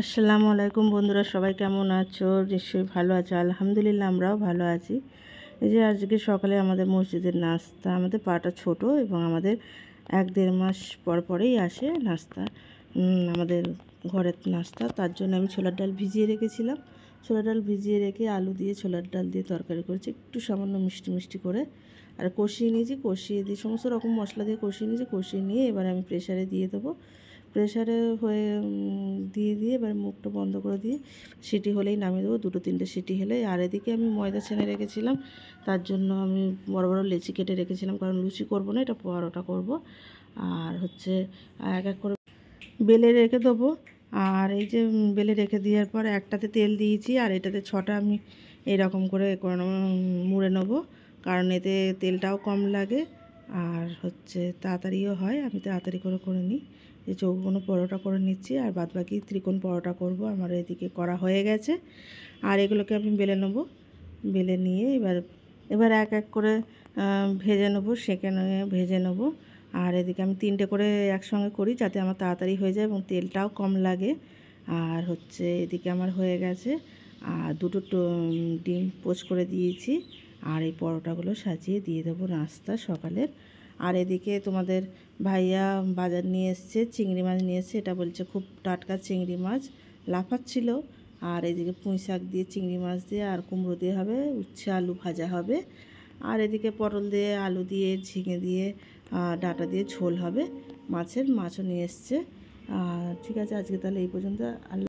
আসসালামু আলাইকুম বন্ধুরা, সবাই কেমন আছো? নিশ্চয়ই ভালো আছো। আলহামদুলিল্লাহ আমরাও ভালো আছি। এই যে আজকে সকালে আমাদের মসজিদের নাস্তা, আমাদের পাটা ছোট এবং আমাদের 1-1.5 মাস পর পরেই আসে নাস্তা, আমাদের ঘরের নাস্তা। তার জন্য আমি ছোলার ডাল ভিজিয়ে রেখেছিলাম। ছোলার ডাল ভিজিয়ে রেখে আলু দিয়ে ছোলার ডাল দিয়ে তরকারি করেছি, একটু সামান্য মিষ্টি মিষ্টি করে। আর কষিয়ে নিয়েছি, কষিয়ে দিয়ে সমস্ত রকম মশলা দিয়ে কষিয়ে নিয়েছি। কষিয়ে নিয়ে এবার আমি প্রেশারে দিয়ে দেবো। প্রেশারে হয়ে দিয়ে এবার মুখটা বন্ধ করে দিয়ে সিটি হলেই নামিয়ে দেবো। 2-3টে সিটি হলে। আর এদিকে আমি ময়দা ছেনে রেখেছিলাম, তার জন্য আমি বড় বড় লেচি কেটে রেখেছিলাম, কারণ লুচি করব না, এটা পরোটা করব। আর হচ্ছে এক এক করে বেলে রেখে দেবো। আর এই যে বেলে রেখে দেওয়ার পর একটাতে তেল দিয়েছি, আর এটাতে 6টা আমি এরকম করে মুড়ে নেবো, কারণ এতে তেলটাও কম লাগে আর হচ্ছে তাড়াতাড়িও হয়। আমি তাড়াতাড়ি করে করে নিই। এই চৌকোনো পরোটা করে নিচ্ছি, আর বাদবাকি ত্রিকোণ পরোটা করব। আমার এদিকে করা হয়ে গেছে, আর এগুলোকে আমি বেলে নেবো। বেলে নিয়ে এবার এক এক করে ভেজে নেবো, সেঁকে নিয়ে ভেজে নেবো। আর এদিকে আমি 3টে করে একসঙ্গে করি, যাতে আমার তাড়াতাড়ি হয়ে যায় এবং তেলটাও কম লাগে। আর হচ্ছে এদিকে আমার হয়ে গেছে। আর 2টো ডিম পোচ করে দিয়েছি। আর এই পরোটাগুলো সাজিয়ে দিয়ে দেবো নাস্তা সকালের। আর এদিকে তোমাদের ভাইয়া বাজার নিয়ে এসছে, চিংড়ি মাছ নিয়ে এসছে। এটা বলছে খুব টাটকা চিংড়ি মাছ, লাফাচ্ছিল। আর এদিকে পুঁই শাক দিয়ে, চিংড়ি মাছ দিয়ে আর কুমড়ো দিয়ে হবে, উচ্ছে আলু ভাজা হবে। আর এদিকে পটল দিয়ে, আলু দিয়ে, ঝিঙে দিয়ে, ডাঁটা দিয়ে ঝোল হবে মাছের। মাছও নিয়ে এসছে। ঠিক আছে, আজকে তাহলে এই পর্যন্ত। আল্লাহ।